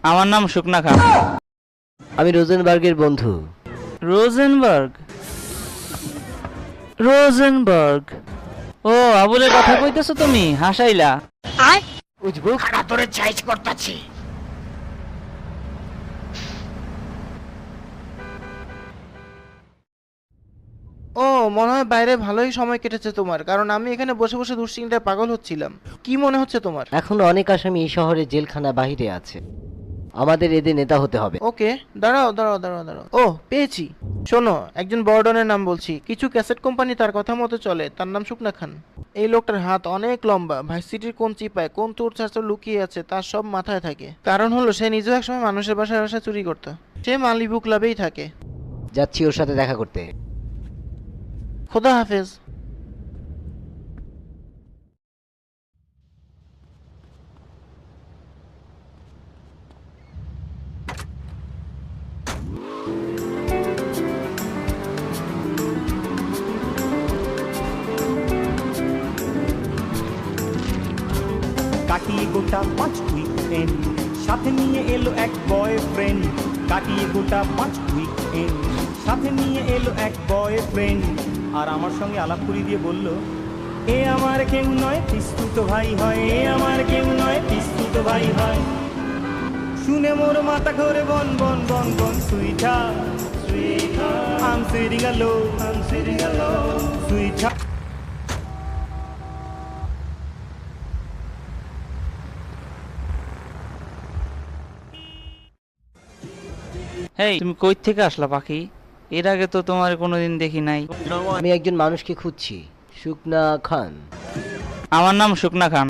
আমার নাম শুকনা খান। আমি রোজেনবার্গের বন্ধু। রোজেনবার্গ? রোজেনবার্গ? ও, আবুলের কথা কইতেছো তুমি? হাসাইলা। উজবুক, তোরে সাইজ করতেছি। ও, মনে হয় বাইরে ভালোই সময় কেটেছে তোমার, কারণ আমি এখানে বসে বসে দুশ্চিন্তায় পাগল হচ্ছিলাম। কি মনে হচ্ছে তোমার? এখনো অনেক আসামি এই শহরে জেলখানা বাহিরে আছে। আমাদের এদের নেতা হতে হবে। ওকে, দাঁড়াও দাঁড়াও দাঁড়াও দাঁড়াও। ও, পেয়েছি। শোনো, একজন বড়ডনের নাম বলছি। কিছু ক্যাসেট কোম্পানি তার কথা মতো চলে। তার নাম শুকনা খান। এই লোকটার হাত অনেক লম্বা। ভার্সিটির কোন চিপায় কোন চোর চাচর লুকিয়ে আছে তার সব মাথায় থাকে। কারণ হলো সে নিজেও একসময় মানুষের বাসায় বাসায় চুরি করতো। সে মালিবু ক্লাবেই থাকে। যাচ্ছি ওর সাথে দেখা করতে। খোদা হাফেজ। কাটিয়ে গোটা 5 উইকেন্ড সাথে নিয়ে এলো এক বয়ফ্রেন্ড। কাটিয়ে গোটা 5 উইকেন্ড সাথে নিয়ে এলো এক বয়ফ্রেন্ড। আর আমার সঙ্গে আলাপ করিয়ে দিয়ে বলল, এ আমার কেউ নয় পিস্তুত ভাই হয়, এ আমার কেউ নয় পিস্তুত ভাই হয়। শুনে মোর মাথা ঘুরে বন বন বন বন সুইটা সুইটা আম সিরিং আলো সুইটা। হেই, তুমি কই থেকে আসলা পাখি? এর আগে তো তোমার কোনোদিন দেখি নাই। আমি একজন মানুষকে খুঁজছি, শুকনা খান। আমার নাম শুকনা খান।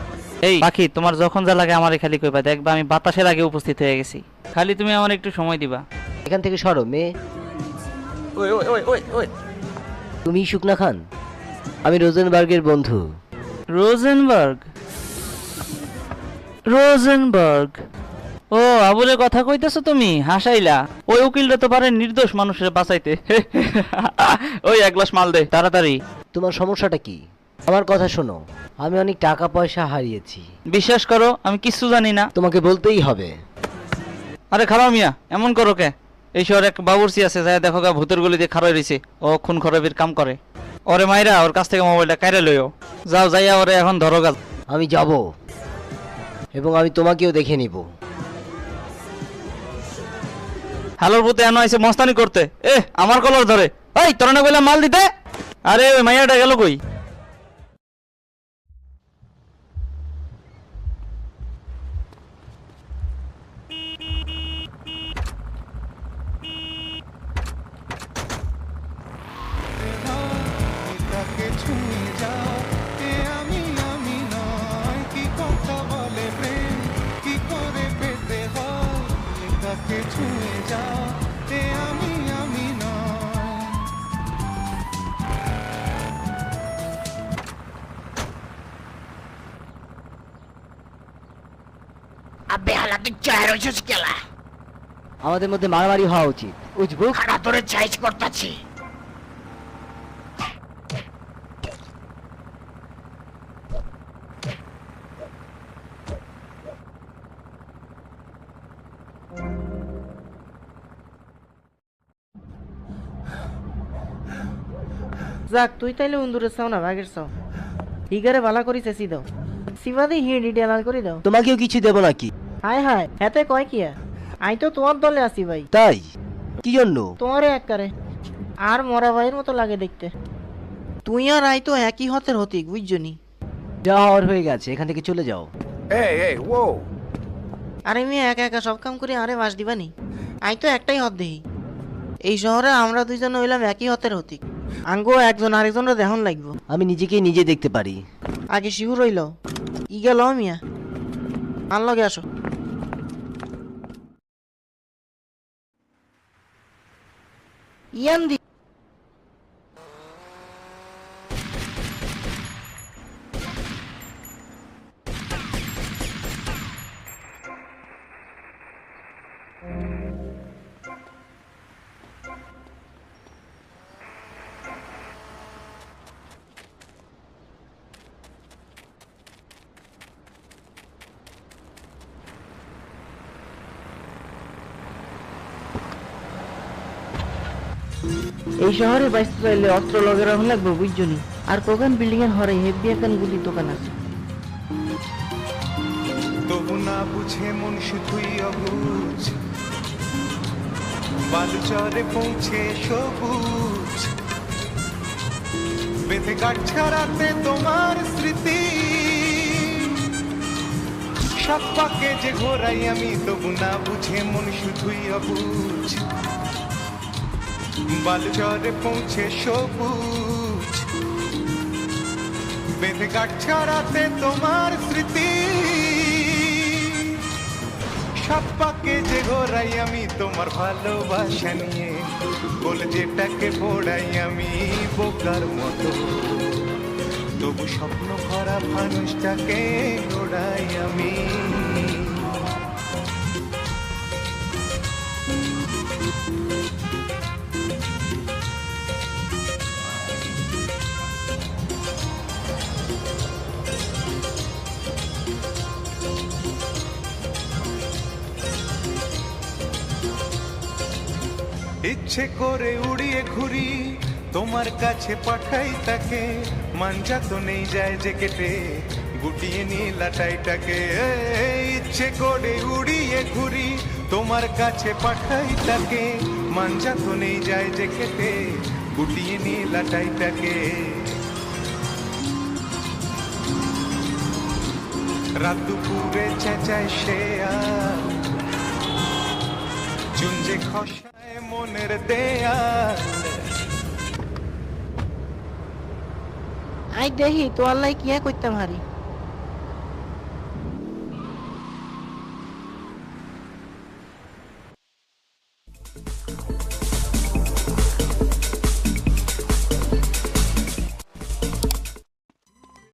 এই পাখি, তোমার যখন যা লাগে আমারে খালি কইবা, দেখবা আমি বাতাসের আগে উপস্থিত হয়ে গেছি। খালি তুমি আমার একটু সময় দিবা। এখান থেকে সরো মেয়ে। তুমি শুকনা খান? আমি রোজেনবার্গের বন্ধু। রোজেনবার্গ? রোজেনবার্গ? ও, আবুলের কথা কইতেছো তুমি? হাসাইলা। ওই উকিলটা তো পারে নির্দোষ মানুষের বাঁচাইতে। ওই এক গ্লাস মাল দে তাড়াতাড়ি। তোমার সমস্যাটা কি? আমার কথা শোনো, আমি অনেক টাকা পয়সা হারিয়েছি। বিশ্বাস করো, আমি কিচ্ছু জানি না। তোমাকে বলতেই হবে। আরে খারাপ মিয়া, এমন করো কে? এই শহরে এক বাবুর্চি আছে, যায় দেখো গা, ভূতের গলি দিয়ে খারাই রয়েছে। ও খুন খরাবির কাম করে। ওরে মাইরা ওর কাছ থেকে মোবাইলটা কাইরে লইও। যাও, যাইয়া ওরে এখন ধরো গা। আমি যাব এবং আমি তোমাকেও দেখে নিব। হ্যালোর ভূতে এনো আইছে মস্তানি করতে। আমার কলার ধরে। ওই তোরা না কইলাম মাল দিতে? আরে ওই মাইয়াটা গেল কই? আবে হালা তুই চায় রইছিস কেলা? আমাদের মধ্যে মারামারি হওয়া উচিত। উজবুক, তোরে সাইজ করতেছি। যাক, তুই তাইলে উন্দুরের চাও না বাঘের চাও। হিগারে ভালা করি চেঁচি দাও। সিবাদি হিড়ি ডেলাল করে দাও। তোমাকেও কিছু দেব নাকি? হায় হায়, হেতে কয় কিয়া? আই তো তোমার দলে আছি ভাই। তাই? কি জন্য? তোমারে এককারে আর মরা ভাইয়ের মতো লাগে দেখতে। তুই আর আই তো একই হতের হতিক, বুঝছনি? যা হওয়ার হয়ে গেছে, এখান থেকে চলে যাও। আরে মেয়ে একা একা সব কাম করে আরে বাস দিবানি? আই তো একটাই হত দেহি। এই শহরে আমরা দুইজন হইলাম একই হতের হতিক। আঙ্গো একজন আরেকজনের দেহন লাগবো। আমি নিজেকে নিজে দেখতে পারি। আগে শিহুর হইল ই গেল মিয়া। আর লগে আসো। ইয়ান দি এই শহরে বাইসতে চাইলে অস্ত্র লগে রাখা লাগবে বুঝছনি। আর কোকান বিল্ডিং এর হরে হেভি একান গুলি দোকান আছে। তবু না বুঝে মন শুধুই অবুঝ, বালুচরে পৌঁছে সবুজ, বেঁধে গাছ ছাড়াতে তোমার স্মৃতি, সাত পাকে যে ঘোরাই আমি, তবু না বুঝে মন শুধুই অবুঝ, বালুচরে পৌঁছে সবুজ, বেঁধে গাছ ছাড়াতে তোমার স্মৃতি, সাত পাকে যে ঘোরাই আমি তোমার ভালোবাসা নিয়ে, বলে যেটাকে পড়াই আমি বোকার মতো, তবু স্বপ্ন ভরা মানুষটাকে ওড়াই আমি। ইচ্ছে করে উড়িয়ে ঘুরি তোমার কাছে পাঠাই তাকে, মাঞ্জা তো নেই যায় যে কেটে গুটিয়ে নীলাটাইটাকে। ইচ্ছে করে উড়িয়ে ঘুরি তোমার কাছে পাঠাই তাকে, মাঞ্জা তো নেই যায় যে কেটে গুটিয়ে নীলাটাইটাকে। রাত দুপুরে চেঁচায় সে আর চুঞ্জে খসায় মনের দেয়াল। আই দেখি তো আল্লাহ কি করতাম হারি।